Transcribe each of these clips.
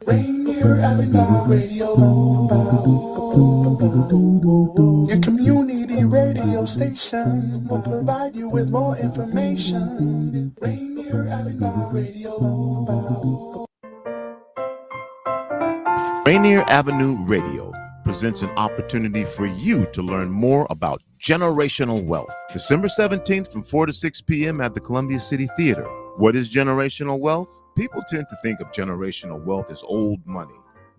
Rainier Avenue Radio, your community radio station will provide you with more information. Rainier Avenue Radio. Rainier Avenue Radio presents an opportunity for you to learn more about generational wealth. December 17th from 4 to 6 p.m. at the Columbia City Theater. What is generational wealth? People tend to think of generational wealth as old money,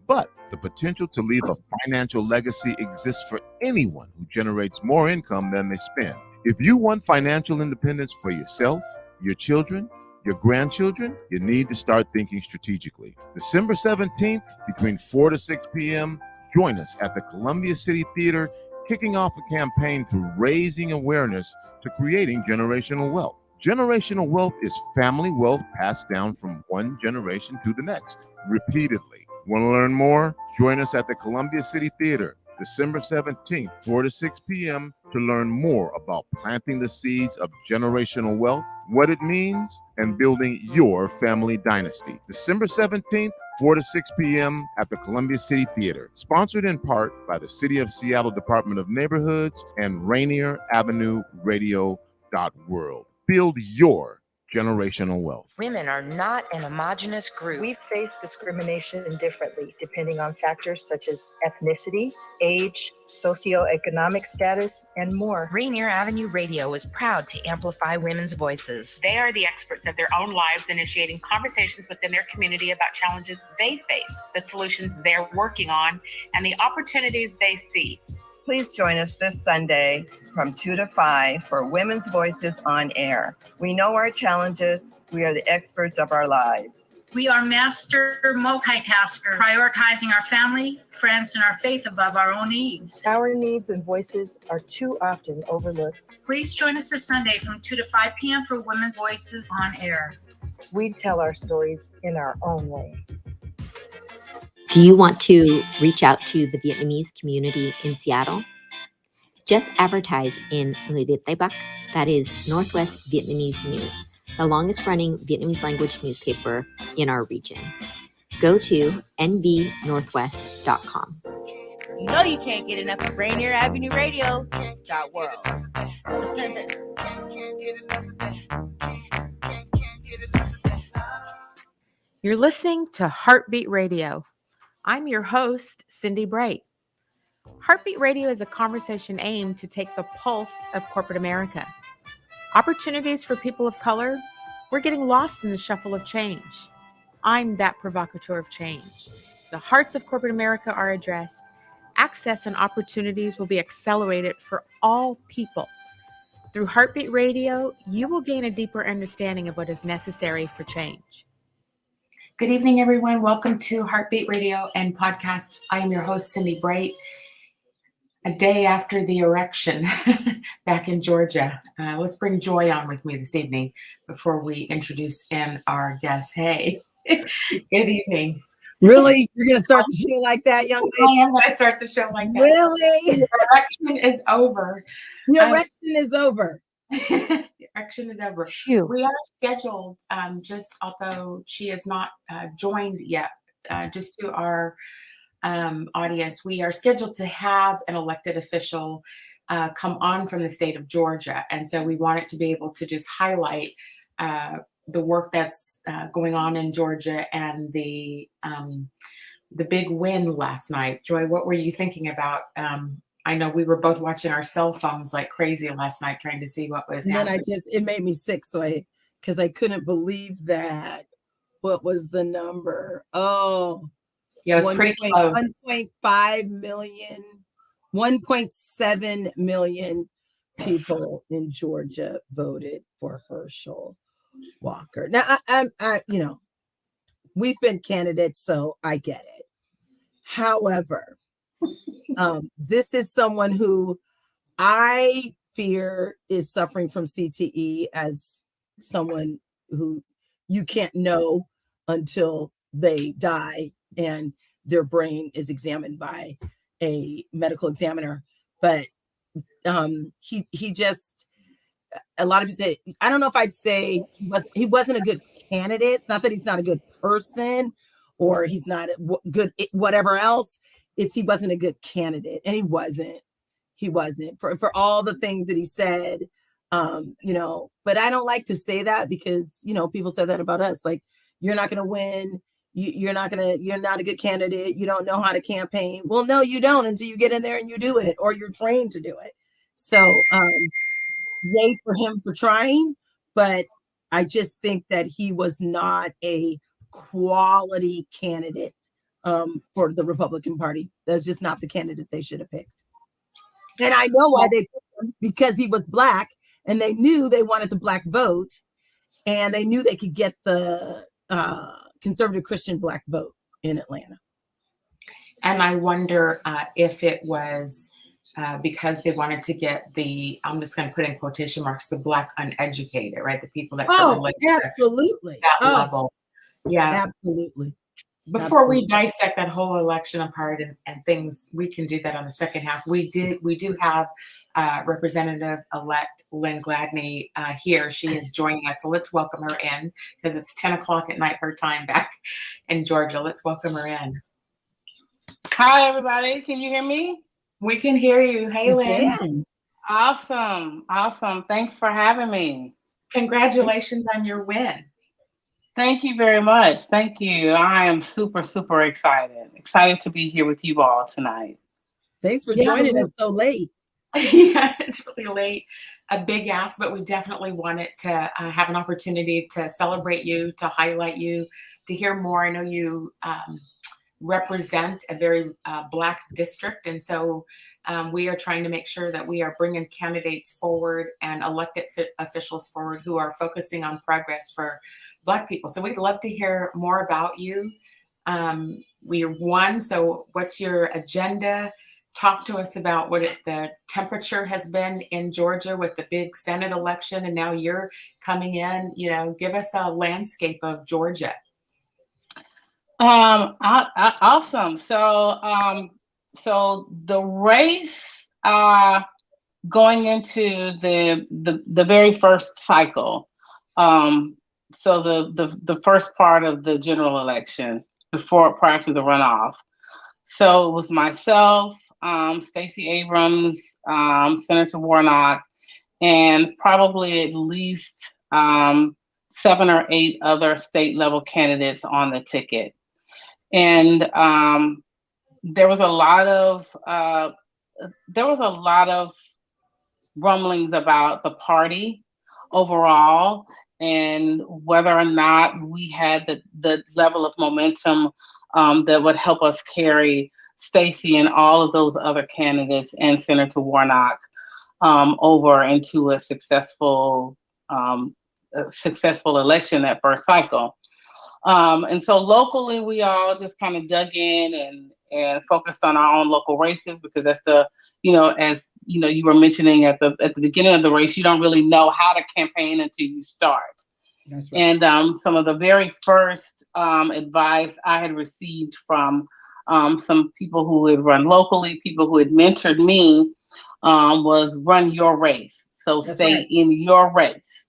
but the potential to leave a financial legacy exists for anyone who generates more income than they spend. If you want financial independence for yourself, your children, your grandchildren, you need to start thinking strategically. December 17th, between 4 to 6 p.m., join us at the Columbia City Theater, kicking off a campaign to raising awareness to creating generational wealth. Generational wealth is family wealth passed down from one generation to the next, repeatedly. Want to learn more? Join us at the Columbia City Theater, December 17th, 4 to 6 p.m. to learn more about planting the seeds of generational wealth, what it means, and building your family dynasty. December 17th, 4 to 6 p.m. at the Columbia City Theater, sponsored in part by the City of Seattle Department of Neighborhoods and Rainier Avenue Radio.world. Build your generational wealth. Women are not an homogenous group. We face discrimination differently depending on factors such as ethnicity, age, socioeconomic status, and more. Rainier Avenue Radio is proud to amplify women's voices. They are the experts of their own lives, initiating conversations within their community about challenges they face, the solutions they're working on, and the opportunities they see. Please join us this Sunday from 2 to 5 for Women's Voices on Air. We know our challenges. We are the experts of our lives. We are master multitaskers, prioritizing our family, friends, and our faith above our own needs. Our needs and voices are too often overlooked. Please join us this Sunday from 2 to 5 p.m. for Women's Voices on Air. We tell our stories in our own way. Do you want to reach out to the Vietnamese community in Seattle? Just advertise in Le Việt Tây Bắc, that is Northwest Vietnamese News, the longest running Vietnamese language newspaper in our region. Go to nvnorthwest.com. You know you can't get enough of Rainier Avenue Radio.world. You're listening to HeartBeat Radio. I'm your host, Cindi Bright. HeartBeat Radio is a conversation aimed to take the pulse of corporate America. Opportunities for people of color, we're getting lost in the shuffle of change. I'm that provocateur of change. The hearts of corporate America are addressed. Access and opportunities will be accelerated for all people. Through HeartBeat Radio, you will gain a deeper understanding of what is necessary for change. Good evening, everyone. Welcome to HeartBeat Radio and Podcast. I am your host, Cindi Bright. A day after the election back in Georgia. Let's bring Joy on with me this evening before we introduce in our guest. Hey, good evening. Really? You're going to start the show like that, young lady? I am going to start the show like that. Really? The election is over. The election is over. The election is over. Phew. We are scheduled, just although she has not joined yet, just to our audience, we are scheduled to have an elected official come on from the state of Georgia. And so we wanted to be able to just highlight the work that's going on in Georgia and the big win last night. Joy, what were you thinking about? I know we were both watching our cell phones like crazy last night, trying to see what was happening. And then it made me sick. Because I couldn't believe that. What was the number? Oh, yeah, it was pretty close. 1.5 million, 1.7 million people in Georgia voted for Herschel Walker. Now, I we've been candidates, so I get it. However, this is someone who I fear is suffering from CTE, as someone who you can't know until they die and their brain is examined by a medical examiner. But he just, a lot of people say, I don't know if I'd say he wasn't a good candidate. It's not that he's not a good person or he's not good, whatever else. It's he wasn't a good candidate, and he wasn't for all the things that he said. You know, but I don't like to say that because, you know, people said that about us. Like, you're not going to win. You're not a good candidate. You don't know how to campaign. Well, no, you don't until you get in there and you do it, or you're trained to do it. So, yay for him for trying. But I just think that he was not a quality candidate for the Republican Party. That's just not the candidate they should have picked. And I know why they picked him, because he was Black. And they knew they wanted the Black vote, and they knew they could get the conservative Christian Black vote in Atlanta. And I wonder if it was because they wanted to get I'm just going to put in quotation marks, the Black uneducated, right? The people that absolutely that level. Yeah, absolutely. Before we dissect that whole election apart and things, we can do that on the second half. We do have Representative Elect Lynn Gladney here. She is joining us. So let's welcome her in, because it's 10 o'clock at night, her time back in Georgia. Let's welcome her in. Hi, everybody. Can you hear me? We can hear you. Hey, Lynn. Yeah. Awesome. Thanks for having me. Congratulations on your win. Thank you very much. Thank you. I am super, super excited to be here with you all tonight. Thanks for joining us so late. Yeah, it's really late. A big ask, but we definitely wanted to have an opportunity to celebrate you, to highlight you, to hear more. I know you represent a very Black district, and so we are trying to make sure that we are bringing candidates forward and elected officials forward who are focusing on progress for Black people. So we'd love to hear more about you. We won, so what's your agenda? Talk to us about what the temperature has been in Georgia with the big Senate election, and now you're coming in. You know, give us a landscape of Georgia. Awesome. So the race going into the very first cycle. So the first part of the general election prior to the runoff. So it was myself, Stacey Abrams, Senator Warnock, and probably at least 7 or 8 other state level candidates on the ticket. And there was a lot of rumblings about the party overall, and whether or not we had the level of momentum that would help us carry Stacey and all of those other candidates and Senator Warnock over into a successful election that first cycle. And so locally, we all just kind of dug in and focused on our own local races, because that's as you were mentioning at the beginning of the race, you don't really know how to campaign until you start. That's right. And some of the very first advice I had received from some people who had run locally, people who had mentored me, was run your race. So That's stay right. in your race.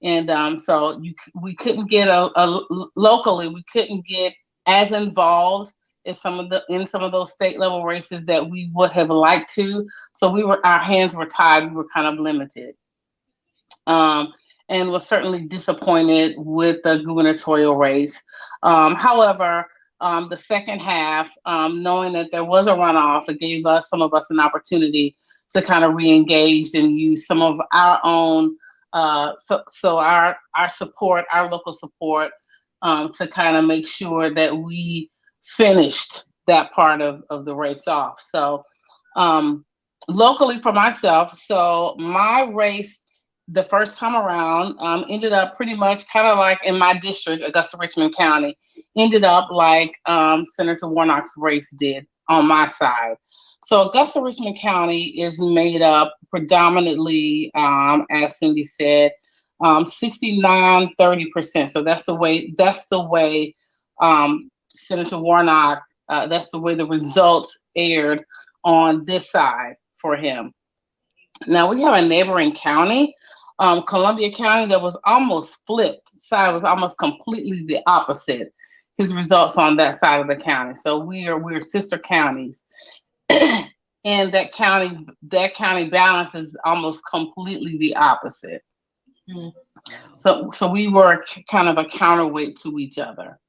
And so we couldn't get locally, we couldn't get as involved in some of those state level races that we would have liked to. So our hands were tied. We were kind of limited, and was certainly disappointed with the gubernatorial race. However, the second half, knowing that there was a runoff, it gave some of us an opportunity to kind of re-engage and use some of our own. So our support, our local support, to kind of make sure that we finished that part of the race off. So locally for myself, so my race the first time around ended up pretty much kind of like in my district, Augusta, Richmond County, ended up like Senator Warnock's race did on my side. So Augusta, Richmond County is made up predominantly, as Cindi said, 69-30%. So that's the way Senator Warnock, that's the way the results aired on this side for him. Now we have a neighboring county, Columbia County, that was almost flipped. Side was almost completely the opposite. his results on that side of the county. So we're sister counties. And that county balance is almost completely the opposite. Mm. So we were kind of a counterweight to each other.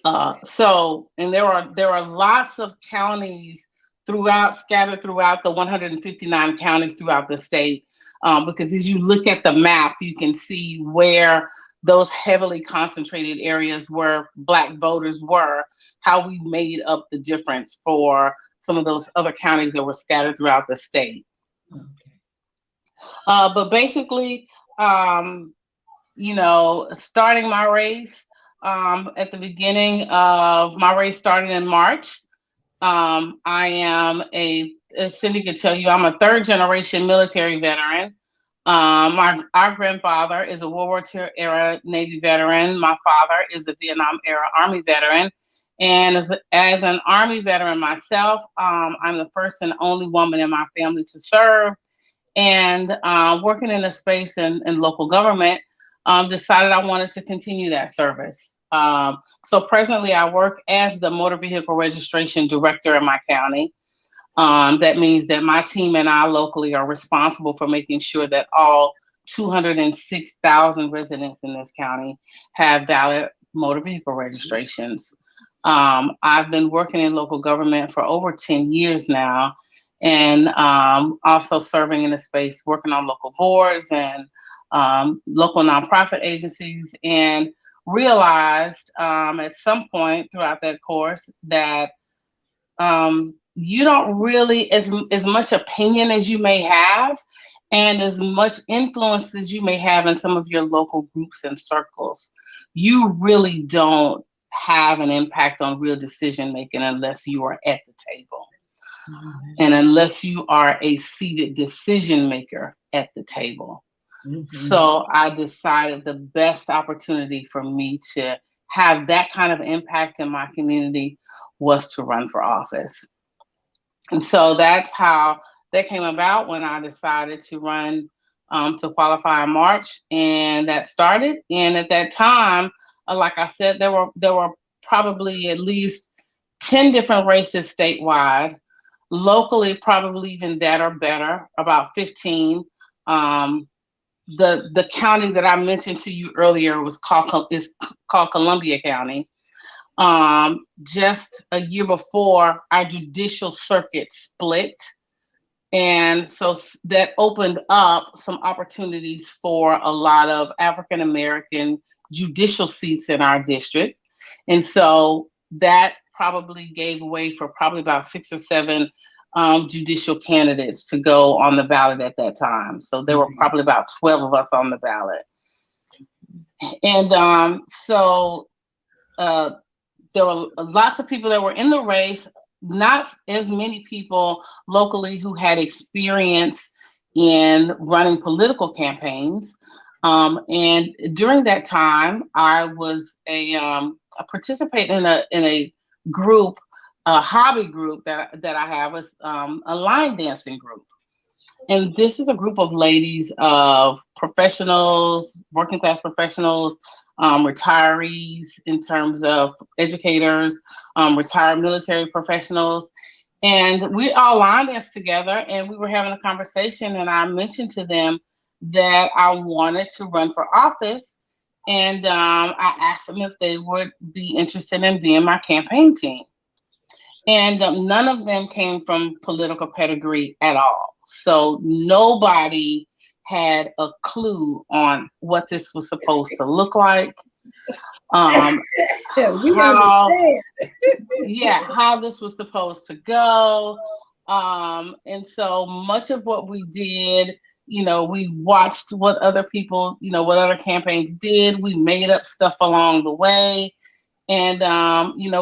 And there are lots of counties scattered throughout the 159 counties throughout the state. Because as you look at the map, you can see where those heavily concentrated areas where Black voters were, how we made up the difference for some of those other counties that were scattered throughout the state. Okay. But basically, starting my race, at the beginning of my race started in March. I am as Cindi could tell you, I'm a third generation military veteran. Our grandfather is a World War II era Navy veteran. My father is a Vietnam era Army veteran. And as an Army veteran myself, I'm the first and only woman in my family to serve. And working in a space in local government, decided I wanted to continue that service. So presently I work as the motor vehicle registration director in my county. That means that my team and I locally are responsible for making sure that all 206,000 residents in this county have valid motor vehicle registrations. I've been working in local government for over 10 years now, and also serving in the space, working on local boards and local nonprofit agencies, and realized at some point throughout that course that you don't really, as much opinion as you may have and as much influence as you may have in some of your local groups and circles, you really don't have an impact on real decision making unless you are at the table. Mm-hmm. And unless you are a seated decision maker at the table. Mm-hmm. So I decided the best opportunity for me to have that kind of impact in my community was to run for office. And so that's how that came about when I decided to run to qualify in March, and that started. And at that time, like I said, there were probably at least 10 different races statewide. Locally, probably even that or better, about 15. The county that I mentioned to you earlier is called Columbia County. Just a year before, our judicial circuit split. And so that opened up some opportunities for a lot of African American judicial seats in our district. And so that probably gave way for probably about 6 or 7 judicial candidates to go on the ballot at that time. So there were probably about 12 of us on the ballot. And so there were lots of people that were in the race, not as many people locally who had experience in running political campaigns. And during that time, I was a participant in a group, a hobby group that I have, is a line dancing group. And this is a group of ladies, of professionals, working class professionals, retirees in terms of educators, retired military professionals. And we all line danced together, and we were having a conversation, and I mentioned to them that I wanted to run for office. And I asked them if they would be interested in being my campaign team. And none of them came from political pedigree at all. So nobody had a clue on what this was supposed to look like. How this was supposed to go. And so much of what we did, we watched what other people, what other campaigns did. We made up stuff along the way. And,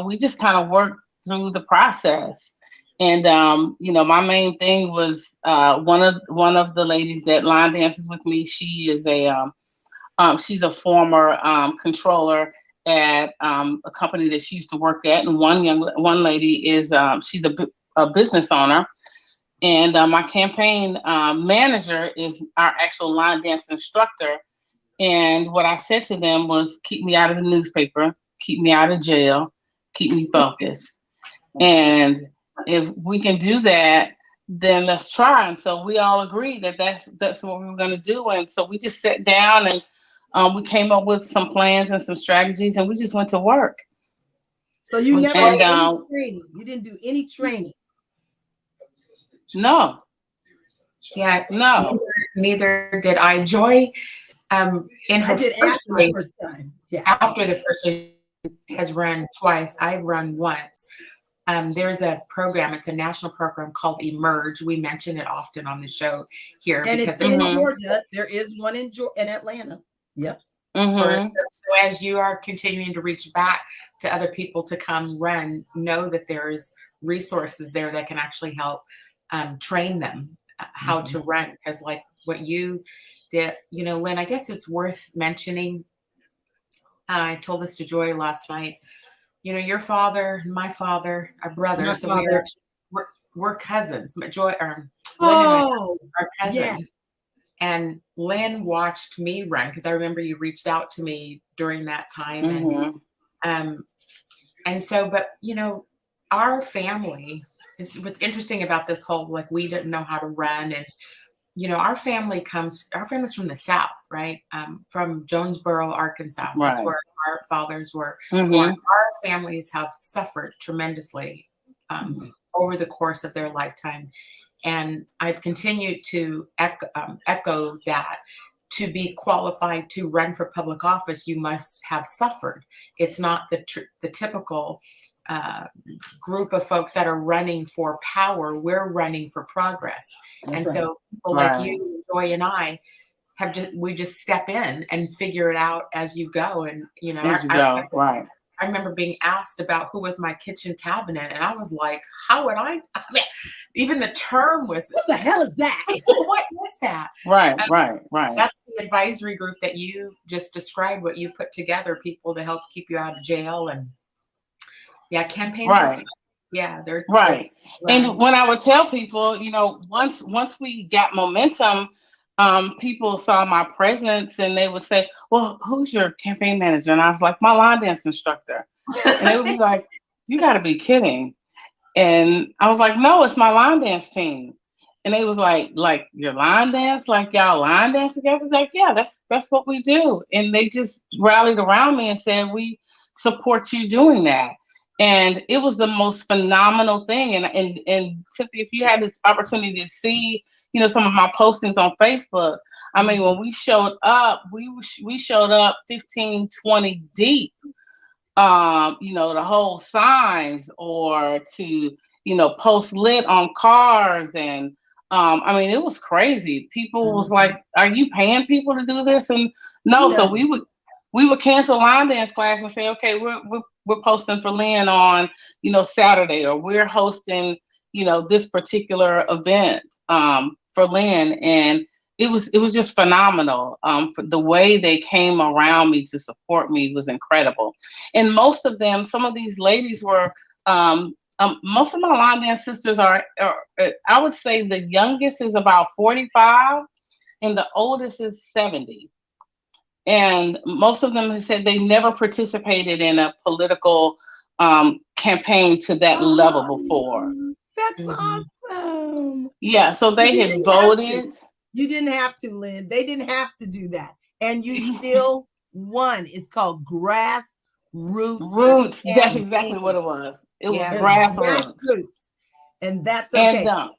we just kind of worked through the process. And, my main thing was one of the ladies that line dances with me. She is she's a former controller at a company that she used to work at. And one lady is, she's a business owner. And my campaign manager is our actual line dance instructor. And what I said to them was, keep me out of the newspaper, keep me out of jail, keep me focused. And if we can do that, then let's try. And so we all agreed that that's what we were going to do. And so we just sat down and we came up with some plans and some strategies, and we just went to work. So you never had any training? You didn't do any training? No. Yeah, no. Neither did I. Joy, in her first race, after the first race, has run twice. I've run once. There's a program, it's a national program called Emerge. We mention it often on the show here. And it's in Georgia. There is one in Atlanta. Yep. So as you are continuing to reach back to other people to come run, know that there's resources there that can actually help train them how to run. Because like what you did, you know, Lynn, I guess it's worth mentioning. I told this to Joy last night. You know, your father, my father, our brother. So we're cousins. Joy, Lynn and I are cousins. Yes. And Lynn watched me run because I remember you reached out to me during that time. And so, but you know, our family is what's interesting about this whole, like, we didn't know how to run. And, you know, our family's from the South, right? From Jonesboro, Arkansas. Right. That's where our fathers were. Our families have suffered tremendously over the course of their lifetime. And I've continued to echo that. To be qualified to run for public office, you must have suffered. It's not the typical group of folks that are running for power. We're running for progress. So people like you, Joy, and I we just step in and figure it out as you go. And, you know, I remember being asked about who was my kitchen cabinet, and I was like, how would I mean, even the term was, what the hell is that? What is that? Right. That's the advisory group that you just described, what you put together, people to help keep you out of jail. And campaigns. They're right. And when I would tell people, you know, once we got momentum, people saw my presence and they would say, well, who's your campaign manager? And I was like, my line dance instructor. And they would be like, you got to be kidding. And I was like, no, it's my line dance team. And they was like your line dance, like y'all line dance together? Like, yeah, that's what we do. And they just rallied around me and said, we support you doing that. And it was the most phenomenal thing. And Cynthia, if you had this opportunity to see, you know, some of my postings on Facebook, I mean, when we showed up, we showed up 15, 20 deep, you know, to hold signs or to, you know, post lit on cars. And I mean, it was crazy. People was like, are you paying people to do this? And no. So we would cancel line dance class and say, okay, we're posting for Lynn on, you know, Saturday, or we're hosting, you know, this particular event for Lynn. And it was just phenomenal. For the way they came around me to support me was incredible. And most of them, some of these ladies were, most of my line dance sisters are, I would say the youngest is about 45 and the oldest is 70. And most of them have said they never participated in a political campaign to that level before. That's awesome. Yeah, so they had voted. You didn't have to, Lynn. They didn't have to do that. And you still won. It's called grassroots. Roots. That's exactly what it was. It was grassroots. And that's okay. And,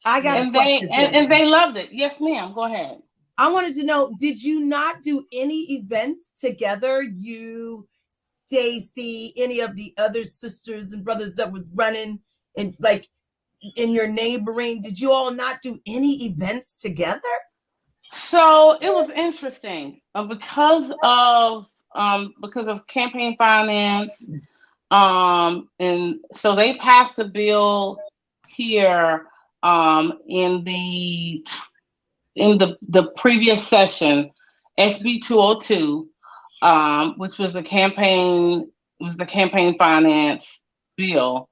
I got a question. And they loved it. Yes, ma'am. Go ahead. I wanted to know, did you not do any events together? You, Stacy, any of the other sisters and brothers that was running and like in your neighboring, did you all not do any events together? So it was interesting because of campaign finance. And so they passed a bill here in the previous session, SB 202, which was the campaign finance bill,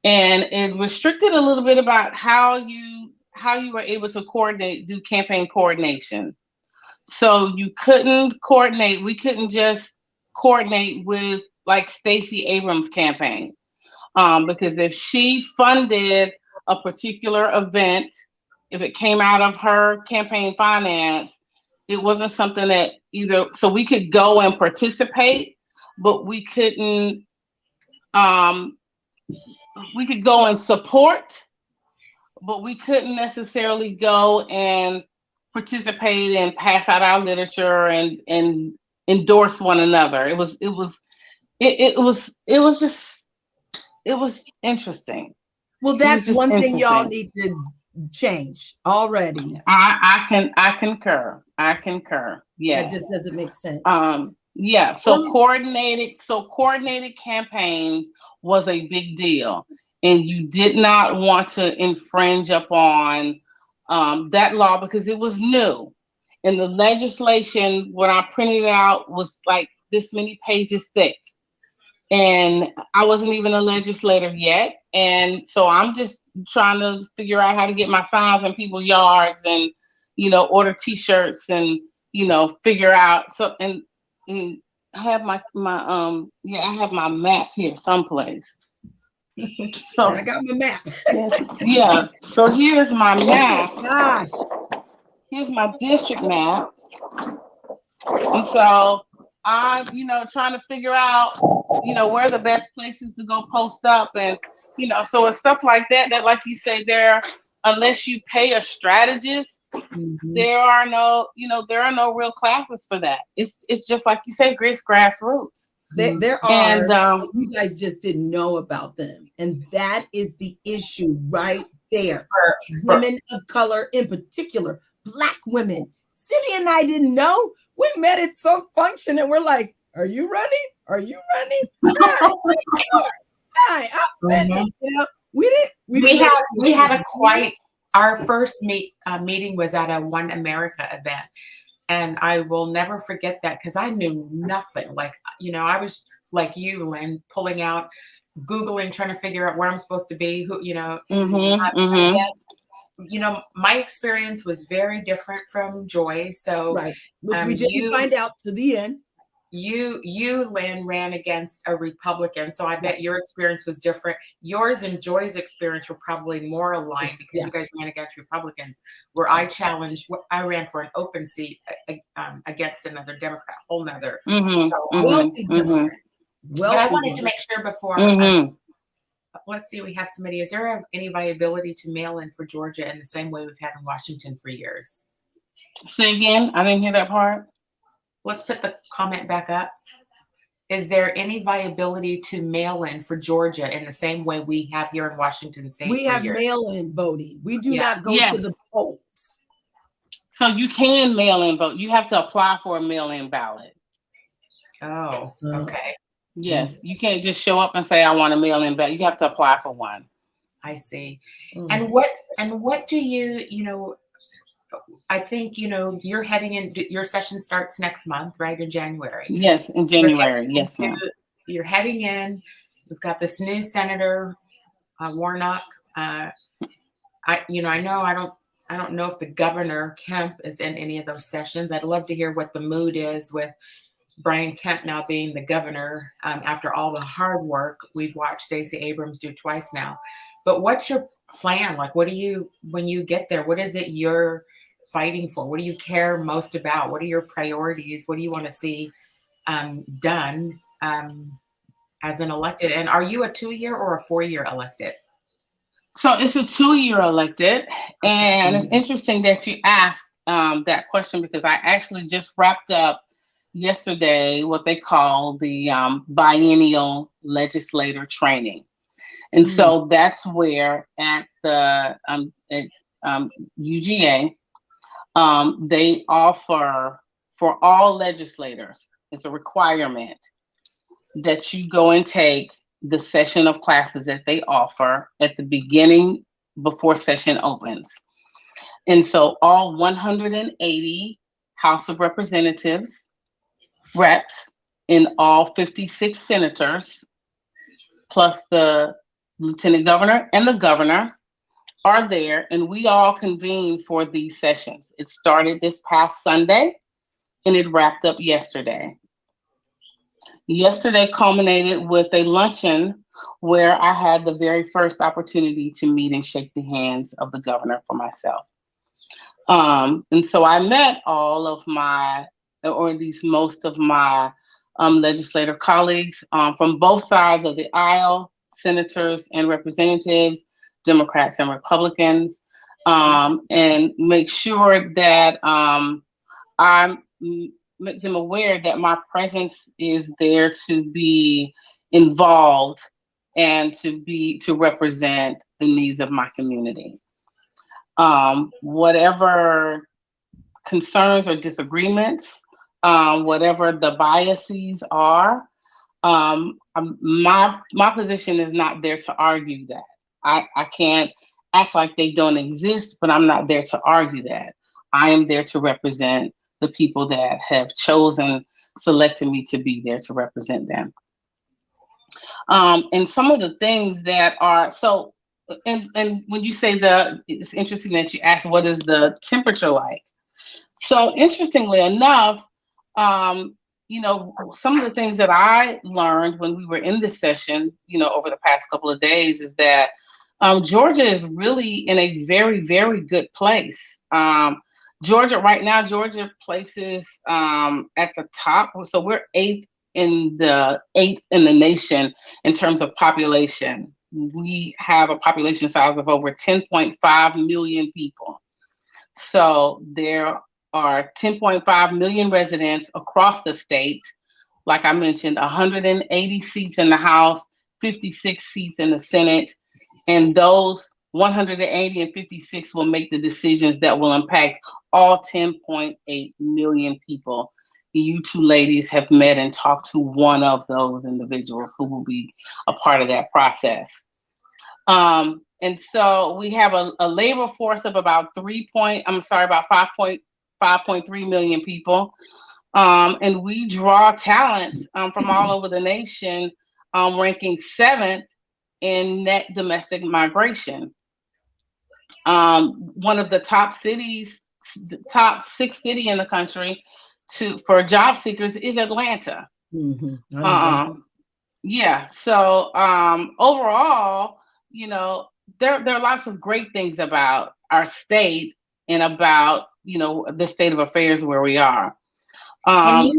and it restricted a little bit about how you were able to do campaign coordination. So you couldn't coordinate. We couldn't just coordinate with like Stacey Abrams' campaign. Because if she funded a particular event, if it came out of her campaign finance, it wasn't something that either, so we could go and participate, but we couldn't, we could go and support, but we couldn't necessarily go and participate and pass out our literature and endorse one another. It was interesting. Well, that's one thing y'all need to change already. I concur. Yeah. That just doesn't make sense. Yeah. So coordinated campaigns was a big deal, and you did not want to infringe upon that law because it was new, and the legislation when I printed it out was like this many pages thick. And I wasn't even a legislator yet. And so I'm just trying to figure out how to get my signs in people's yards and, order t-shirts and, figure out. So, and I have I have my map here someplace. So I got my map. Yeah. So here's my map. Oh, gosh. Here's my district map. And so I'm, trying to figure out, where the best places to go post up. And, so it's stuff like that, like you say, unless you pay a strategist, there are no real classes for that. It's just like you say, grassroots. There are, and you guys just didn't know about them. And that is the issue right there. Women of color in particular, Black women. Cindi and I didn't know. We met at some function and we're like, are you running? Are you running? Hi, I'm Cindi. We had a quite, our first meeting was at a One America event. And I will never forget that because I knew nothing. Like, I was like you, Lynn, pulling out, Googling, trying to figure out where I'm supposed to be, my experience was very different from Joy. So right. Which we didn't find out to the end. You, Lynn, ran against a Republican. So I bet your experience was different. Yours and Joy's experience were probably more aligned because you guys ran against Republicans, where I ran for an open seat against another Democrat, whole nother. Democrat. But I wanted to make sure before, let's see, we have somebody. Is there any viability to mail in for Georgia in the same way we've had in Washington for years? Say again, I didn't hear that part. Let's put the comment back up. Is there any viability to mail in for Georgia in the same way we have here in Washington State? We have mail-in voting. We do not go to the polls. So you can mail in vote. You have to apply for a mail-in ballot. Oh, okay. Yes, you can't just show up and say, I want a mail-in ballot. You have to apply for one. I see. And what do you, I think, you're heading in, your session starts next month, right? In January. Yes, in January. Yes, ma'am. You're heading in. We've got this new Senator Warnock. I don't know if the Governor Kemp is in any of those sessions. I'd love to hear what the mood is with Brian Kemp now being the governor after all the hard work we've watched Stacey Abrams do twice now. But what's your plan? Like, when you get there, what is it you're fighting for? What do you care most about? What are your priorities? What do you want to see done as an elected? And are you a 2-year or a 4-year elected? So it's a 2-year elected. And it's interesting that you asked that question because I actually just wrapped up yesterday what they call the biennial legislator training. And so that's where at the UGA, they offer for all legislators, it's a requirement that you go and take the session of classes that they offer at the beginning before session opens. And so all 180 House of Representatives, reps, and all 56 senators, plus the lieutenant governor and the governor are there, and we all convene for these sessions. It started this past Sunday, and it wrapped up yesterday. Yesterday culminated with a luncheon where I had the very first opportunity to meet and shake the hands of the governor for myself. And so I met all of my, or at least most of my legislative colleagues from both sides of the aisle, senators and representatives, Democrats and Republicans, and make sure that I make them aware that my presence is there to be involved and to represent the needs of my community. Whatever concerns or disagreements, whatever the biases are, my position is not there to argue that. I can't act like they don't exist, but I'm not there to argue that. I am there to represent the people that have selected me to be there to represent them. And some of the things that are, so, and when you say it's interesting that you asked, what is the temperature like? So interestingly enough, some of the things that I learned when we were in this session, over the past couple of days is that Georgia is really in a very, very good place. Georgia places at the top. So we're eighth in the nation in terms of population. We have a population size of over 10.5 million people. So there are 10.5 million residents across the state. Like I mentioned, 180 seats in the House, 56 seats in the Senate, and those 180 and 56 will make the decisions that will impact all 10.8 million people. You two ladies have met and talked to one of those individuals who will be a part of that process. And so we have a labor force of about 5.3 million people. And we draw talent from all over the nation, ranking 7th in net domestic migration. One of the top cities, the top 6 city in the country for job seekers is Atlanta. Mm-hmm. Yeah. So overall, there are lots of great things about our state and about the state of affairs where we are. And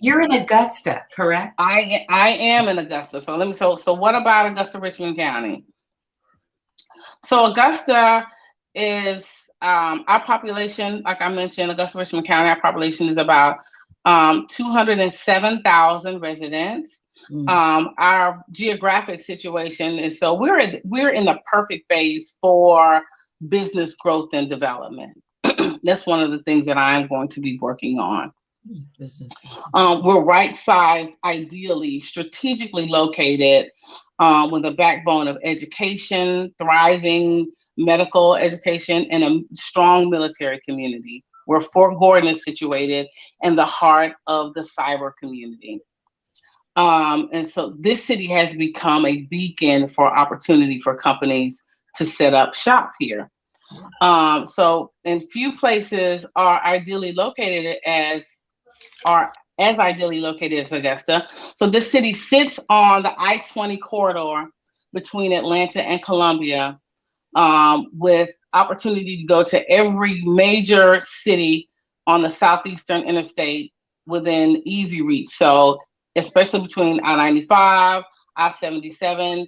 you're in Augusta, correct? I am in Augusta. So what about Augusta, Richmond County? So Augusta is our population, like I mentioned, Augusta, Richmond County, our population is about 207,000 residents. Our geographic situation is, so we're in the perfect phase for business growth and development. That's one of the things that I'm going to be working on. We're right-sized, ideally, strategically located with a backbone of education, thriving medical education, and a strong military community. Where Fort Gordon is situated in the heart of the cyber community. And so this city has become a beacon for opportunity for companies to set up shop here. So in few places are ideally located as ideally located as Augusta. So this city sits on the I-20 corridor between Atlanta and Columbia, with opportunity to go to every major city on the Southeastern Interstate within easy reach. So especially between I-95, I-77,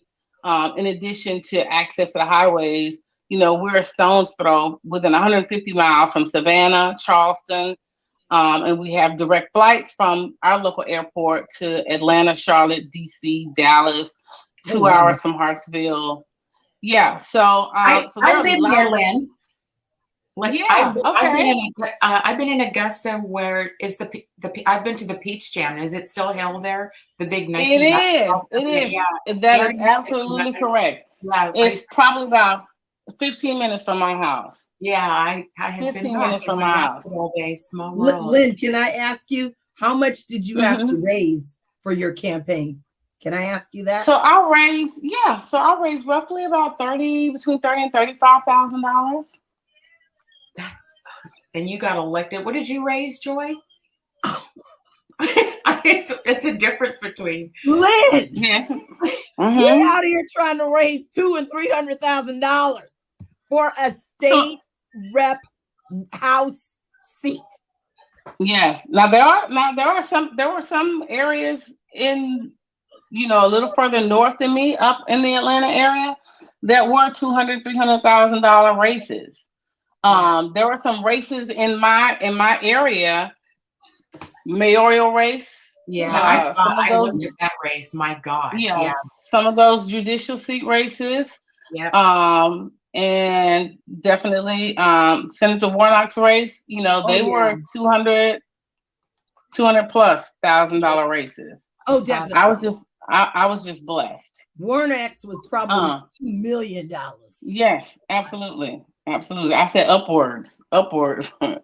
in addition to access to the highways, we're a stone's throw within 150 miles from Savannah, Charleston, and we have direct flights from our local airport to Atlanta, Charlotte, DC, Dallas, 2 hours from Hartsville. Yeah, so I've been there, Lynn. I've been in Augusta, where is I've been to the Peach Jam. Is it still held there? The big Nike. It is. Yeah. That is absolutely correct. Yeah, it's probably about 15 minutes from my house. Yeah, I have 15 minutes from my house all day. Small world. Lynn, can I ask you, how much did you have to raise for your campaign? Can I ask you that? So I raised roughly about between $30,000 and $35,000. And you got elected. What did you raise, Joy? It's a difference between. Lynn, Yeah. you're out here trying to raise $200,000 and $300,000 for a state rep house seat. Yes. Now there were some areas in, a little further north than me, up in the Atlanta area, that were $200,000-$300,000 races. There were some races in my area, mayoral race. Yeah, I looked at that race. My God. Yeah. Some of those judicial seat races. Yeah. And definitely Senator Warnock's race, they were $200,000+ races. Oh, definitely. I was just blessed. Warnock's was probably $2 million. Yes, absolutely. Absolutely. I said upwards. Lynn,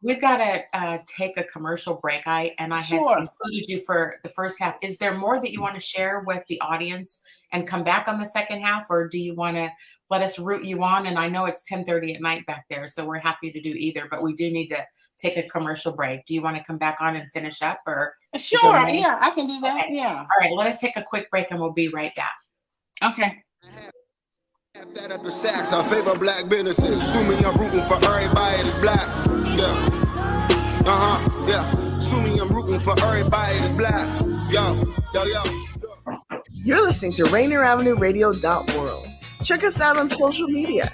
we've got to take a commercial break. I had included you for the first half. Is there more that you want to share with the audience and come back on the second half, or do you want to let us root you on? And I know it's 10:30 at night back there, so we're happy to do either, but we do need to take a commercial break. Do you want to come back on and finish up, or? Sure, yeah, I can do that. Okay. Yeah. All right, let us take a quick break and we'll be right back. Okay. That up the sacks, I favor black businesses. Assuming I'm rooting for everybody that's black. Yeah. Yeah. Assuming I'm rooting for everybody that's black. Yo. You're listening to Rainier Avenue Radio.world. Check us out on social media.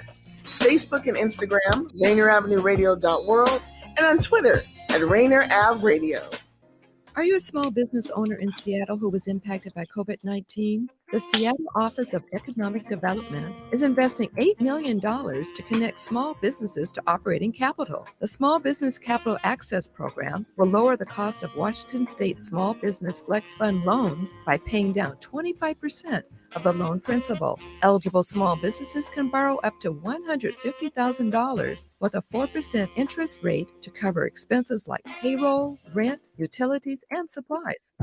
Facebook and Instagram, Rainier Avenue Radio.world, and on Twitter at Rainier Ave Radio. Are you a small business owner in Seattle who was impacted by COVID-19? The Seattle Office of Economic Development is investing $8 million to connect small businesses to operating capital. The Small Business Capital Access Program will lower the cost of Washington State Small Business Flex Fund loans by paying down 25% of the loan principal. Eligible small businesses can borrow up to $150,000 with a 4% interest rate to cover expenses like payroll, rent, utilities, and supplies.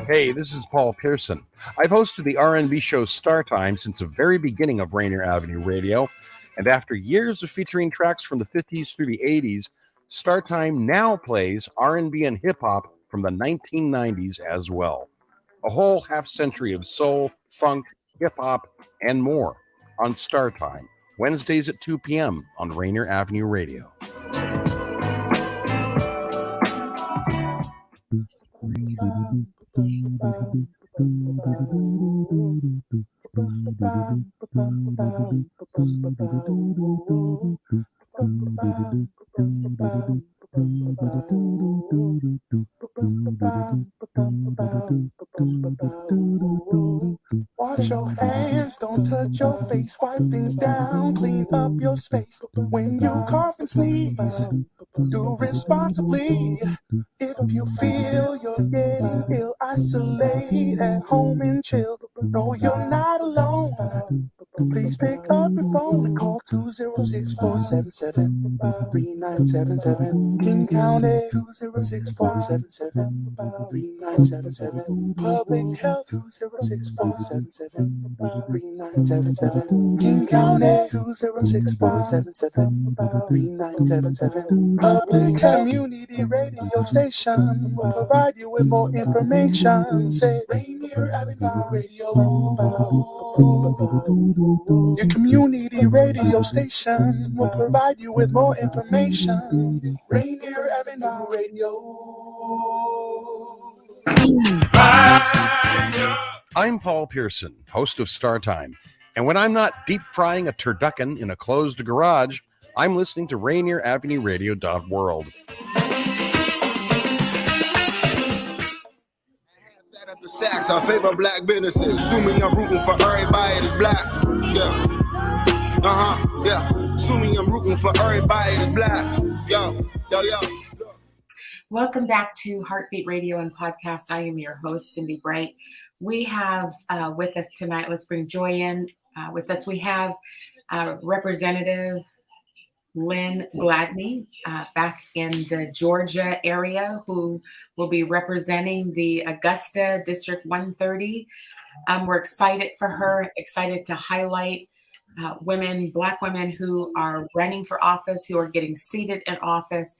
Hey, this is Paul Pearson. I've hosted the R&B show Star Time since the very beginning of Rainier Avenue Radio, and after years of featuring tracks from the 50s through the 80s, Star Time now plays R&B and hip-hop from the 1990s as well. A whole half-century of soul, funk, hip-hop, and more on Star Time, Wednesdays at 2 p.m. on Rainier Avenue Radio. Wash your hands, don't touch your face, wipe things down, clean up your space. When you cough and sneeze, do responsibly. If you feel you're getting ill, isolate at home and chill. No, you're not alone. Please pick up your phone and call 206-477-3977. King County 206-477-3977. Public Health 206-477-3977. King County 206-477-3977. Public Health Community Radio Station will provide you with more information. Say Rainier Avenue Radio. Your community radio station will provide you with more information. Rainier Avenue Radio. I'm Paul Pearson, host of Star Time, and when I'm not deep frying a turducken in a closed garage, I'm listening to Rainier Avenue Radio.world. The sacks, I favor black businesses. Assuming I'm rooting for everybody that's black. Yeah. Yeah. Assuming I'm rooting for everybody that's black. Yo. Welcome back to HeartBeat Radio and Podcast. I am your host, Cindi Bright. We have with us tonight, let's bring Joy in with us. We have Representative Lynn Gladney back in the Georgia area, who will be representing the Augusta District 130. We're excited for her, excited to highlight women, Black women who are running for office, who are getting seated in office,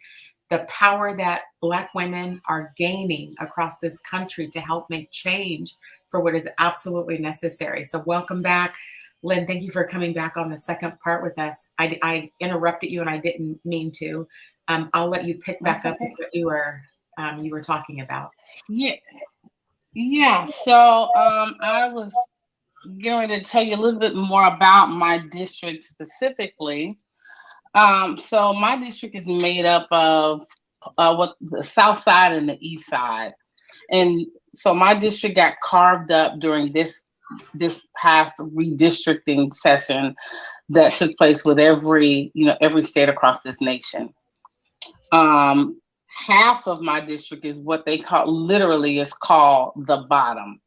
the power that Black women are gaining across this country to help make change for what is absolutely necessary. So welcome back. Lynn, thank you for coming back on the second part with us. I interrupted you and I didn't mean to. I'll let you pick back up with what you were talking about. Yeah. So I was going to tell you a little bit more about my district specifically. So my district is made up of what the South Side and the East Side, and so my district got carved up during this past redistricting session that took place with every state across this nation. Half of my district is what they literally called the bottom.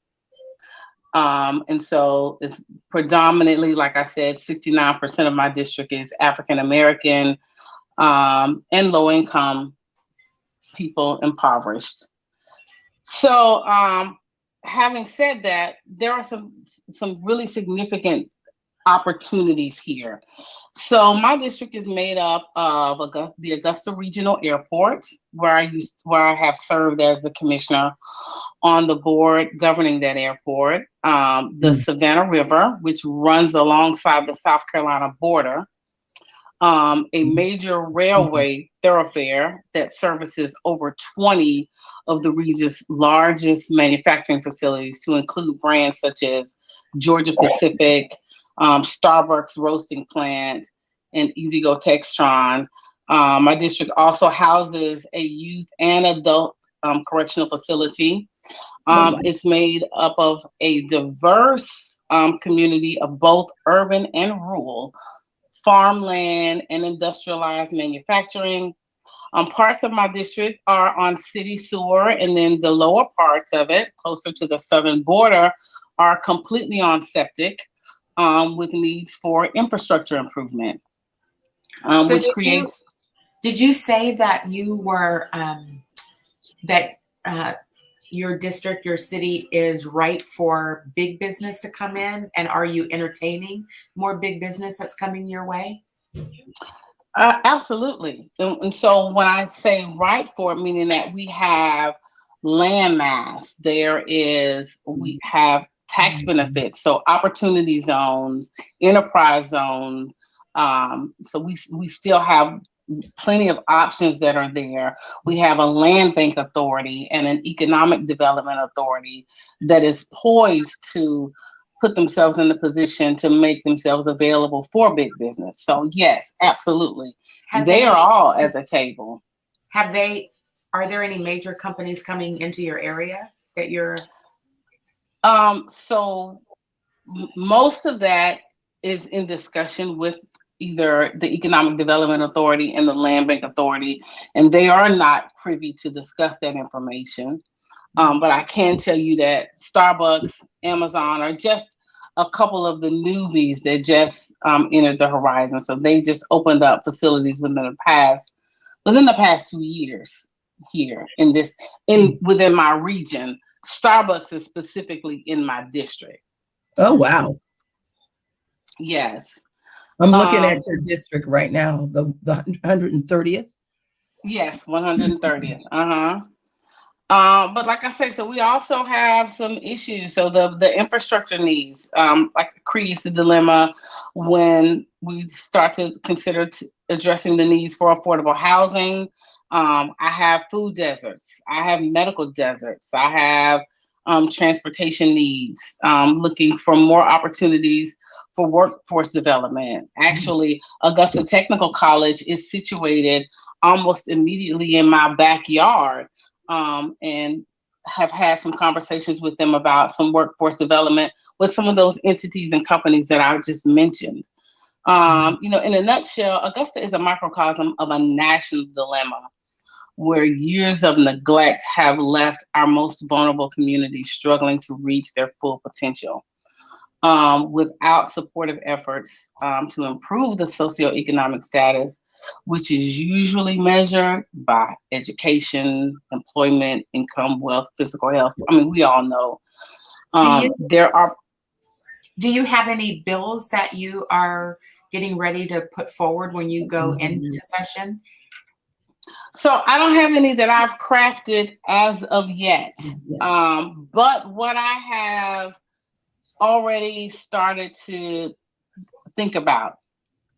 And so it's predominantly, like I said, 69% of my district is African American and low income people, impoverished. So having said that, there are some really significant opportunities here. So my district is made up of the Augusta Regional Airport, where I have served as the commissioner on the board governing that airport. The Savannah River, which runs alongside the South Carolina border. A major railway thoroughfare that services over 20 of the region's largest manufacturing facilities, to include brands such as Georgia Pacific, Starbucks Roasting Plant, and EasyGo Textron. My district also houses a youth and adult correctional facility. It's made up of a diverse community of both urban and rural, farmland and industrialized manufacturing. Parts of my district are on city sewer, and then the lower parts of it, closer to the southern border, are completely on septic, with needs for infrastructure improvement. So did you say that you were your district, your city is ripe for big business to come in? And are you entertaining more big business that's coming your way? Absolutely. And so when I say ripe for it, meaning that we have land mass, we have tax benefits, so opportunity zones, enterprise zones. So we still have plenty of options that are there. We have a land bank authority and an economic development authority that is poised to put themselves in the position to make themselves available for big business. So yes, absolutely. They are all at the table. Are there any major companies coming into your area that you're? So most of that is in discussion with either the Economic Development Authority and the Land Bank Authority, and they are not privy to discuss that information. But I can tell you that Starbucks, Amazon are just a couple of the newbies that just entered the horizon. So they just opened up facilities within the past 2 years here within my region. Starbucks is specifically in my district. Oh, wow. Yes. I'm looking at your district right now, the 130th. Yes, 130th. But like I say, so we also have some issues. So the infrastructure needs, creates a dilemma when we start to consider addressing the needs for affordable housing. I have food deserts. I have medical deserts. I have transportation needs, looking for more opportunities for workforce development. Actually, Augusta Technical College is situated almost immediately in my backyard, and have had some conversations with them about some workforce development with some of those entities and companies that I just mentioned. In a nutshell, Augusta is a microcosm of a national dilemma where years of neglect have left our most vulnerable communities struggling to reach their full potential. Without supportive efforts to improve the socioeconomic status, which is usually measured by education, employment, income, wealth, physical health. I mean, we all know. Do you have any bills that you are getting ready to put forward when you go into session? So I don't have any that I've crafted as of yet. But what I have already started to think about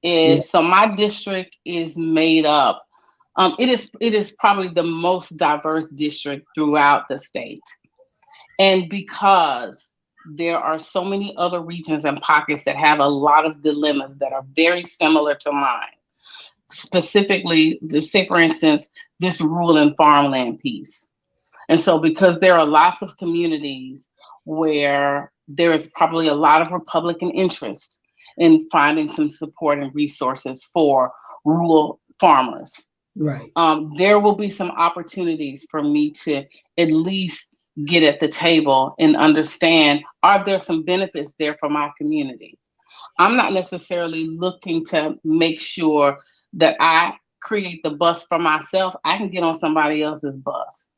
is, so my district is made up. It is probably the most diverse district throughout the state. And because there are so many other regions and pockets that have a lot of dilemmas that are very similar to mine. Specifically, just say for instance, this rural and farmland piece. And so because there are lots of communities where there is probably a lot of Republican interest in finding some support and resources for rural farmers. Right. There will be some opportunities for me to at least get at the table and understand, are there some benefits there for my community? I'm not necessarily looking to make sure that I create the bus for myself. I can get on somebody else's bus.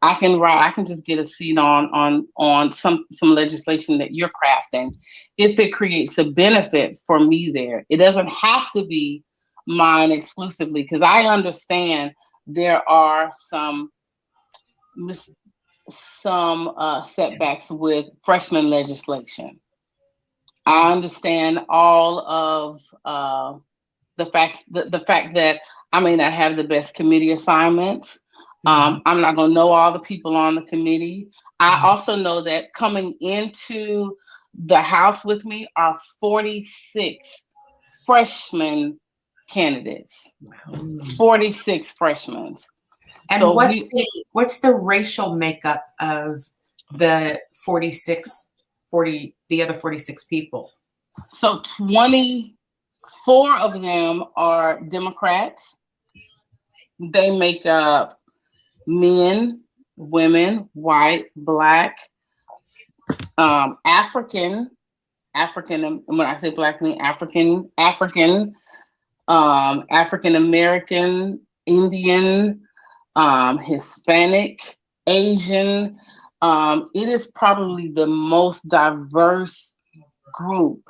I can just get a seat on some legislation that you're crafting if it creates a benefit for me there. It doesn't have to be mine exclusively, because I understand there are some setbacks with freshman legislation. I understand all of the fact that I may not have the best committee assignments. I'm not going to know all the people on the committee. I also know that coming into the House with me are 46 freshman candidates. 46 freshmen. And So what's the racial makeup of the other 46 people? So 24 of them are Democrats. They make up men, women, white, Black, African, and when I say Black, I mean African, African American, Indian, Hispanic, Asian. It is probably the most diverse group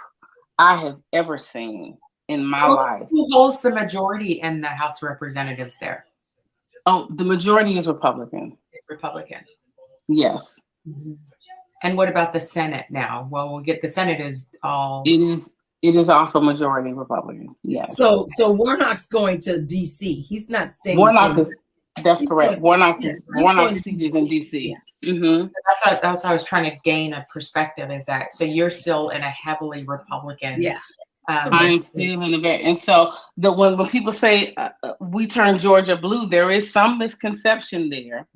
I have ever seen in my life. Who holds the majority in the House of Representatives there? Oh, the majority is Republican. It's Republican. Yes. Mm-hmm. And what about the Senate now? Well, we'll get the Senate is all. It is also majority Republican. Yes. So Warnock's going to DC. He's not staying. That's correct. Warnock's seat is in DC. Mm-hmm. That's what I was trying to gain a perspective. Is that so? You're still in a heavily Republican. Yeah. I'm still in the very, and so when people say we turn Georgia blue, there is some misconception there,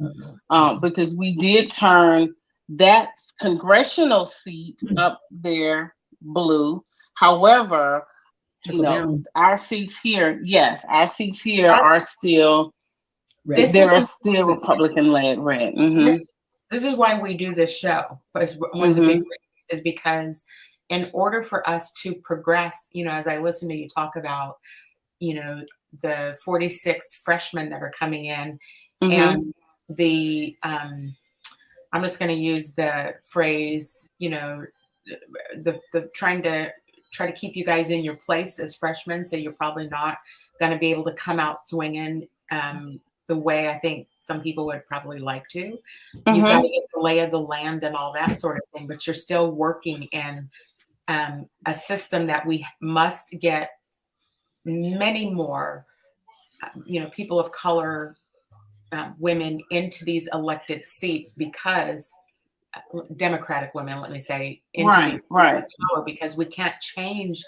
because we did turn that congressional seat up there blue. However, our seats here, are still they're still Republican led red. Mm-hmm. This is why we do this show. One of the big reasons is because in order for us to progress, as I listen to you talk about, the 46 freshmen that are coming in, and the I'm just going to use the phrase, the trying to keep you guys in your place as freshmen, so you're probably not going to be able to come out swinging the way I think some people would probably like to. You've got to get the lay of the land and all that sort of thing, but you're still working in a system that we must get many more, people of color, women into these elected seats, because Democratic women, let me say, into these seats of power, because we can't change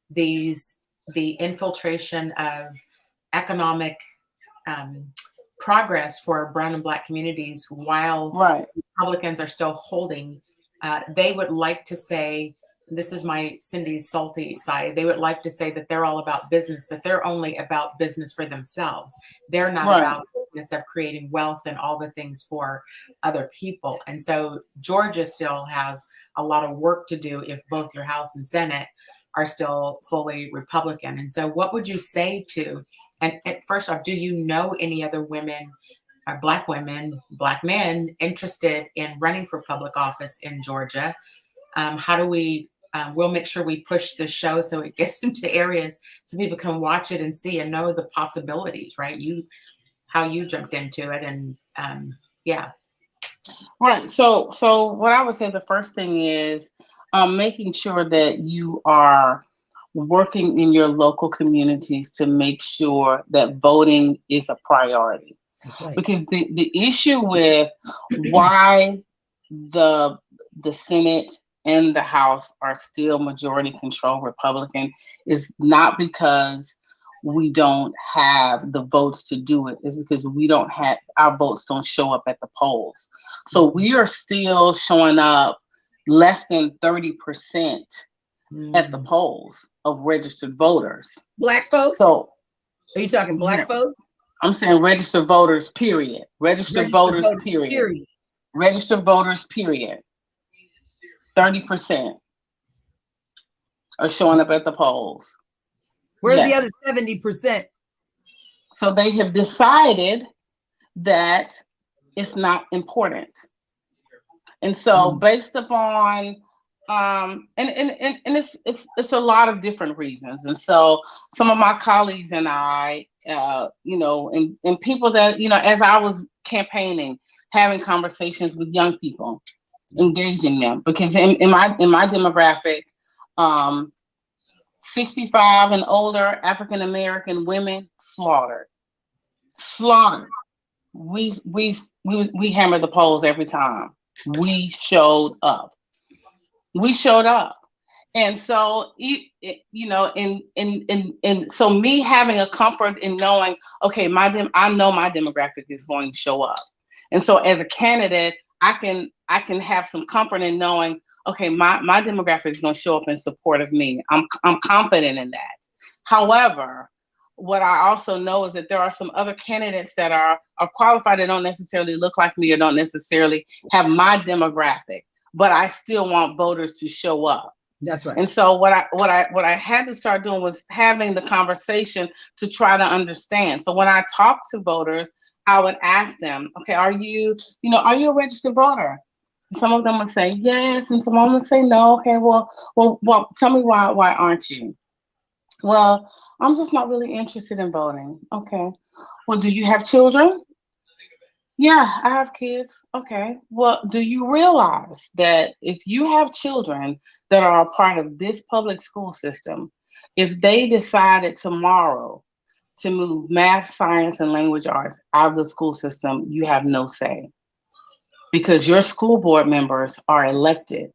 the infiltration of economic progress for brown and Black communities while Republicans are still holding. They would like to say, this is my Cindy's salty side, they would like to say that they're all about business, but they're only about business for themselves. They're not about business of creating wealth and all the things for other people. And so Georgia still has a lot of work to do if both your House and Senate are still fully Republican. And so what would you say to, and first off, do you know any other women, Black women, Black men interested in running for public office in Georgia? How do we, we'll make sure we push the show so it gets into areas so people can watch it and see and know the possibilities, right? how you jumped into it. And yeah. Right. So what I would say the first thing is making sure that you are working in your local communities to make sure that voting is a priority. Right. Because the issue with why the Senate and the House are still majority control Republican is not because we don't have the votes to do it, is because we don't have, our votes don't show up at the polls. So we are still showing up less than 30% at the polls of registered voters. Black folks? So are you talking black folks? I'm saying registered voters, period. Registered voters, period. Registered voters, period. 30% are showing up at the polls. Where's the other 70%? So they have decided that it's not important. And so based upon and it's a lot of different reasons. And so some of my colleagues and I, you know, and people that, you know, as I was campaigning, having conversations with young people, engaging them, because in my demographic, 65 and older African American women slaughtered. We hammered the polls every time. We showed up. And so, you know, and so me having a comfort in knowing, okay, I know my demographic is going to show up. And so as a candidate, I can have some comfort in knowing, okay, my demographic is going to show up in support of me. I'm confident in that. However, what I also know is that there are some other candidates that are qualified that don't necessarily look like me or don't necessarily have my demographic, but I still want voters to show up. That's right. And so what I had to start doing was having the conversation to try to understand. So when I talk to voters, I would ask them, okay, are you a registered voter? Some of them would say yes, and some of them would say no. Okay, well, tell me why aren't you? Well, I'm just not really interested in voting. Okay. Well, do you have children? Yeah, I have kids. Okay. Well, do you realize that if you have children that are a part of this public school system, if they decided tomorrow to move math, science, and language arts out of the school system, you have no say, because your school board members are elected.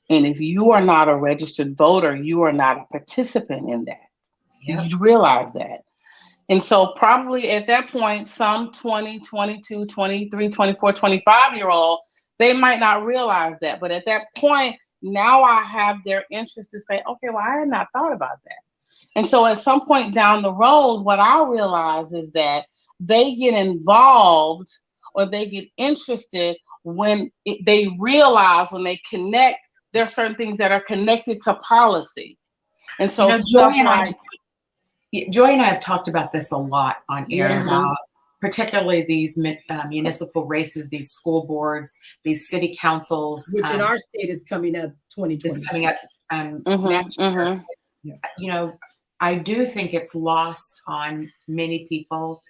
And if you are not a registered voter, you are not a participant in that. Yep. You realize that. And so probably at that point, some 20, 22, 23, 24, 25-year-old, they might not realize that. But at that point, now I have their interest to say, okay, well, I had not thought about that. And so at some point down the road, what I realize is that they get involved or they get interested when they realize, when they connect, there are certain things that are connected to policy. And so Joy and I have talked about this a lot on air, about particularly these municipal races, these school boards, these city councils. Which in our state is coming up 2020. Is coming up next year. You know, I do think it's lost on many people.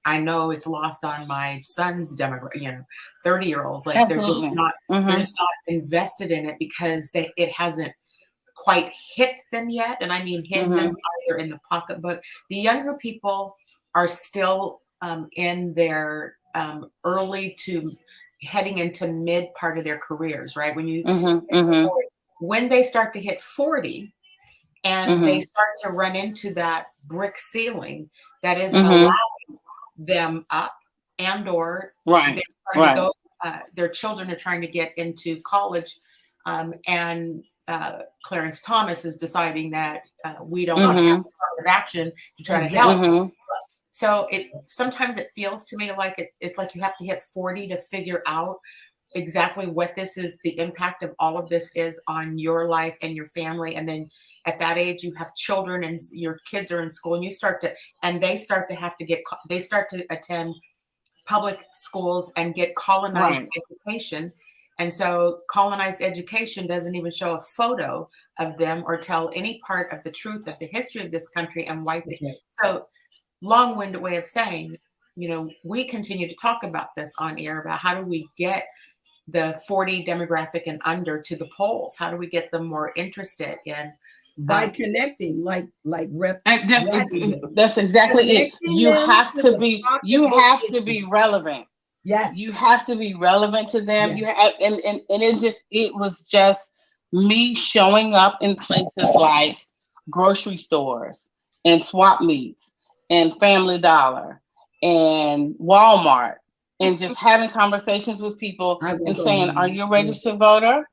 I know it's lost on my son's demographic, 30-years-olds. Like they're just not invested in it because it hasn't quite hit them yet. And I mean hit them either in the pocketbook. The younger people are still in their early to heading into mid part of their careers, right? When they start to hit 40 and they start to run into that brick ceiling that isn't allowing them up, and or they're trying to go, their children are trying to get into college, and Clarence Thomas is deciding that we don't have affirmative action to try to help. So sometimes it feels to me like it's like you have to hit 40 to figure out exactly what this is, the impact of all of this is on your life and your family. And then at that age, you have children and your kids are in school, and they start to attend public schools and get colonized education. And so colonized education doesn't even show a photo of them or tell any part of the truth of the history of this country and why. So long-winded way of saying, we continue to talk about this on air about how do we get the 40 demographic and under to the polls? How do we get them more interested in by connecting like Rep? That's exactly it. You have to be relevant. Yes, you have to be relevant to them. Yes. You have, and it was just me showing up in places like grocery stores and swap meets and Family Dollar and Walmart, and just having conversations with people and saying, "Are you a registered voter?"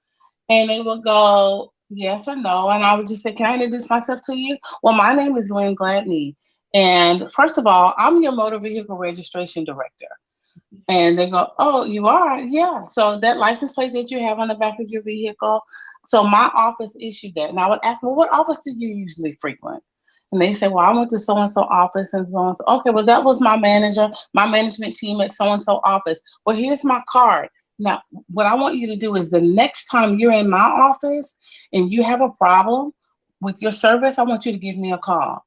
And they will go, "Yes" or "No." And I would just say, "Can I introduce myself to you?" "Well, my name is Lynn Gladney. And first of all, I'm your motor vehicle registration director." And they go, "Oh, you are?" "Yeah." "So that license plate that you have on the back of your vehicle, so my office issued that." And I would ask, "Well, what office do you usually frequent?" And they say, "Well, I went to so-and-so office and so-and-so." "Okay, well, that was my management team at so-and-so office. Well, here's my card. Now, what I want you to do is the next time you're in my office and you have a problem with your service, I want you to give me a call.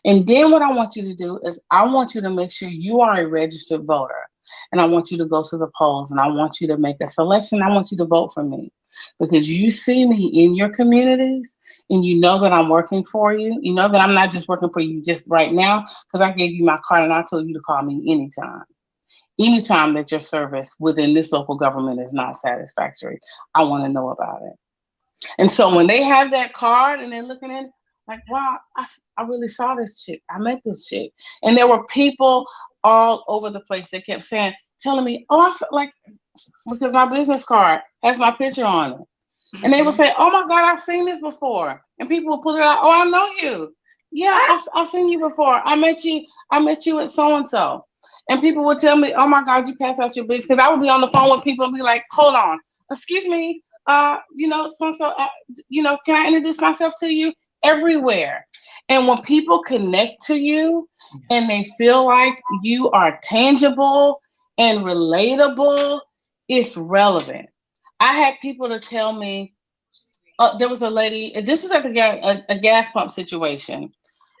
And then what I want you to do is I want you to make sure you are a registered voter. And I want you to go to the polls and I want you to make a selection. I want you to vote for me because you see me in your communities and you know that I'm working for you. You know that I'm not just working for you just right now because I gave you my card and I told you to call me anytime. Anytime that your service within this local government is not satisfactory, I want to know about it. And so when they have that card and they're looking at it, like, wow, I really saw this chick. I met this chick. And there were people all over the place that kept telling me, "Oh, because my business card has my picture on it." And they would say, "Oh my God, I've seen this before." And people would pull it out. "Oh, I know you. Yeah, I've seen you before. I met you at so-and-so." And people would tell me, "Oh my God, you passed out your business." Because I would be on the phone with people and be like, "Hold on, excuse me, so-and-so, can I introduce myself to you?" Everywhere. And when people connect to you and they feel like you are tangible and relatable, it's relevant. I had people to tell me, there was a lady, this was at a gas pump situation.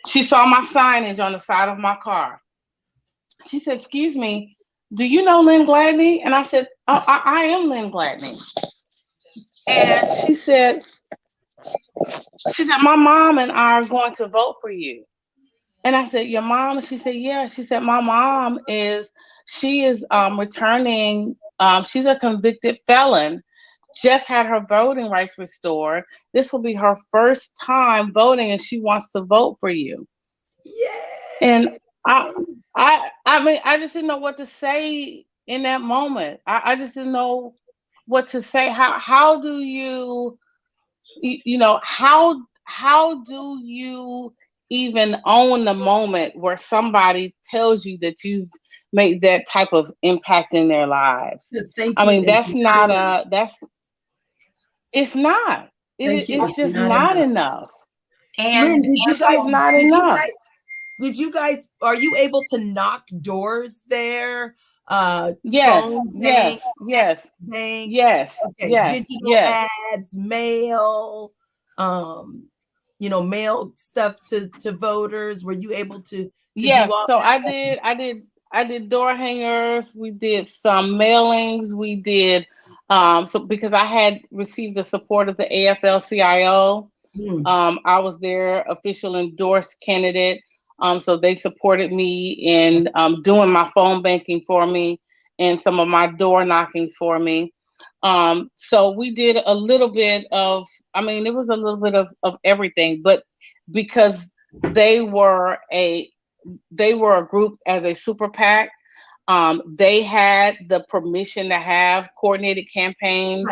She saw my signage on the side of my car. She said, "Excuse me, do you know Lynn Gladney?" And I said, "Oh, I am Lynn Gladney." And she said, "My mom and I are going to vote for you." And I said, "Your mom?" And she said, "Yeah." She said, "My mom is returning. She's a convicted felon, just had her voting rights restored. This will be her first time voting and she wants to vote for you." Yeah. And I mean, I just didn't know what to say in that moment. I just didn't know what to say. How do you how do you even own the moment where somebody tells you that you've made that type of impact in their lives? I mean, it's not. It's just not enough. And it's just not enough. Did you guys, are you able to knock doors there? Yes, phone yes, bank, yes, yes, okay, yes, digital yes. ads, mail, mail stuff to voters. Were you able to Yes, do all so that? I did door hangers, we did some mailings, we did so because I had received the support of the AFL-CIO. I was their official endorsed candidate. So they supported me in doing my phone banking for me and some of my door knockings for me. So we did a little bit of, it was a little bit of everything, but because they were a group as a super PAC, they had the permission to have coordinated campaigns,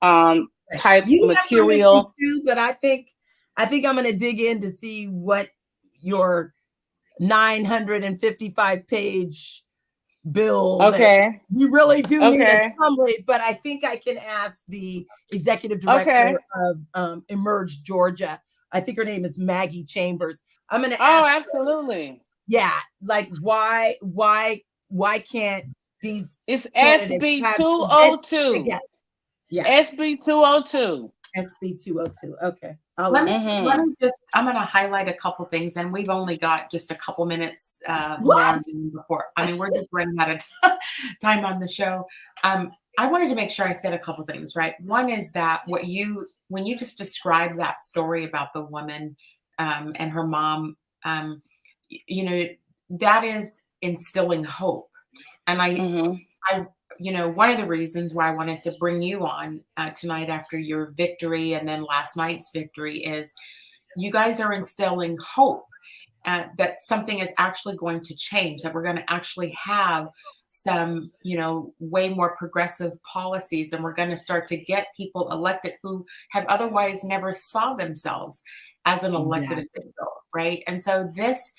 type You material. have permission too, but I think I'm going to dig in to see what your 955 page bill. Okay. You really do need a Okay. summary, but I think I can ask the executive director of Emerge Georgia. I think her name is Maggie Chambers. I'm going to ask. Oh, absolutely. Yeah, like why can't these? It's SB 202. Yeah. SB 202. SB 202. Okay. I'm going to highlight a couple things, and we've only got just a couple minutes more before. I mean, we're just running out of time on the show. I wanted to make sure I said a couple things, right? One is that when you just described that story about the woman and her mom, that is instilling hope. And I one of the reasons why I wanted to bring you on tonight after your victory and then last night's victory is you guys are instilling hope that something is actually going to change, that we're going to actually have some, way more progressive policies, and we're going to start to get people elected who have otherwise never saw themselves as an elected official, right? And so this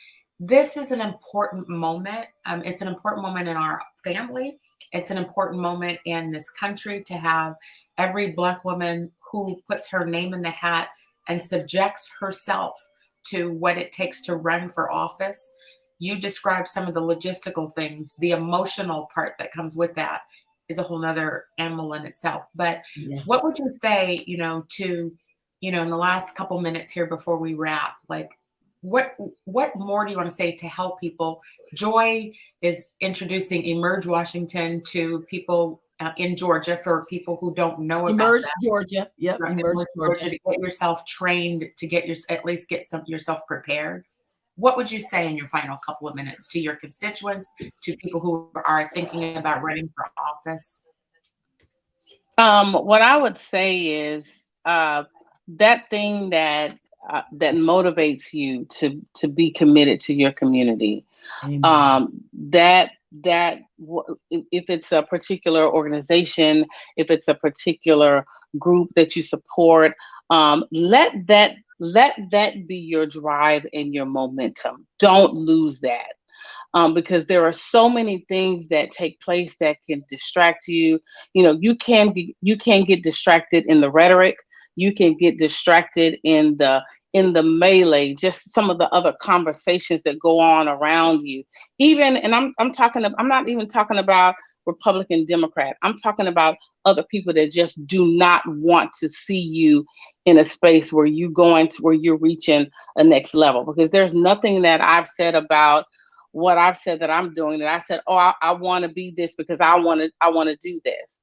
is an important moment. It's an important moment in our family. It's an important moment in this country to have every Black woman who puts her name in the hat and subjects herself to what it takes to run for office. You described some of the logistical things. The emotional part that comes with that is a whole nother animal in itself. But what would you say, to, in the last couple minutes here before we wrap, like, what more do you want to say to help people? Joy is introducing Emerge Washington to people in Georgia for people who don't know about Emerge that. Georgia. Yep. Right. Emerge Georgia. To get yourself trained, to at least get yourself prepared. What would you say in your final couple of minutes to your constituents, to people who are thinking about running for office? What I would say is that thing that motivates you to be committed to your community. That if it's a particular organization, if it's a particular group that you support, let that be your drive and your momentum. Don't lose that. Because there are so many things that take place that can distract you. You can get distracted in the rhetoric. You can get distracted in the melee, just some of the other conversations that go on around you. I'm not even talking about Republican, Democrat. I'm talking about other people that just do not want to see you in a space where you're reaching a next level. Because there's nothing that I've said about what I've said that I'm doing that I said, I want to be this because I want to do this.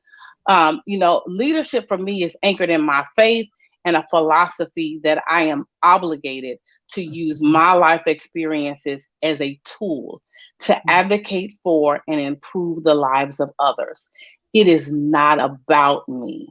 Leadership for me is anchored in my faith and a philosophy that I am obligated to use my life experiences as a tool to advocate for and improve the lives of others. It is not about me.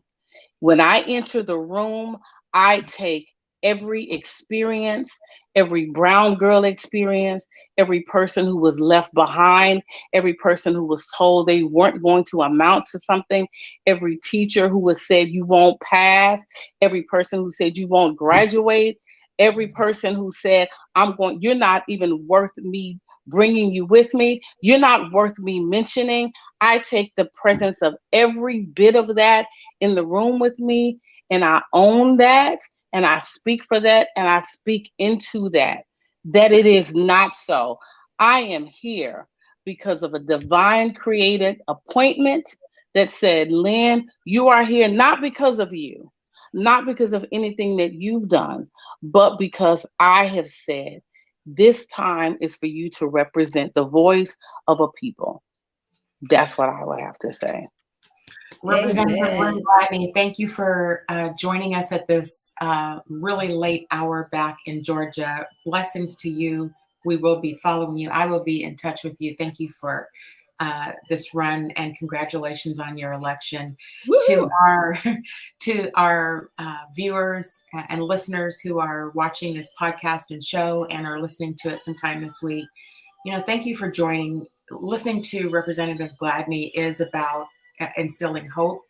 When I enter the room, I take every experience, every brown girl experience, every person who was left behind, every person who was told they weren't going to amount to something, every teacher who was said you won't pass, every person who said you won't graduate, every person who said you're not even worth me bringing you with me, you're not worth me mentioning. I take the presence of every bit of that in the room with me, and I own that. And I speak for that, and I speak into that it is not so. I am here because of a divine created appointment that said, Lynn, you are here not because of you, not because of anything that you've done, but because I have said, this time is for you to represent the voice of a people. That's what I would have to say. Representative Lynn Gladney, thank you for joining us at this really late hour back in Georgia. Blessings to you. We will be following you. I will be in touch with you. Thank you for this run, and congratulations on your election. Woo! To our viewers and listeners who are watching this podcast and show and are listening to it sometime this week, thank you for joining. Listening to Representative Gladney is about instilling hope,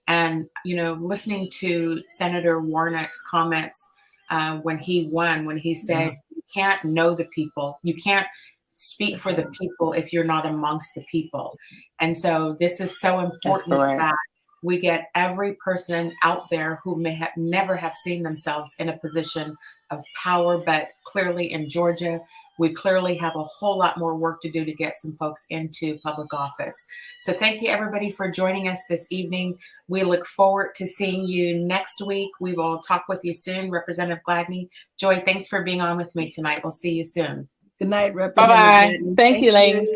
and listening to Senator Warnock's comments when he won, when he said, you can't know the people, you can't speak for the people if you're not amongst the people. And so this is so important that we get every person out there who may have never have seen themselves in a position of power, but clearly in Georgia, we clearly have a whole lot more work to do to get some folks into public office. So thank you everybody for joining us this evening. We look forward to seeing you next week. We will talk with you soon. Representative Gladney, Joy, thanks for being on with me tonight. We'll see you soon. Good night, Representative Bye-bye. Gladney. Thank you, ladies.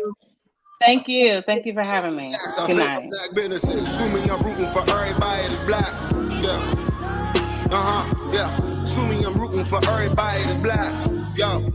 Thank you. Thank you for having me. Good night. Black businesses. Assuming I'm rooting for everybody that's black. Yeah. Yeah. Assuming I'm rooting for everybody that's black. Yo.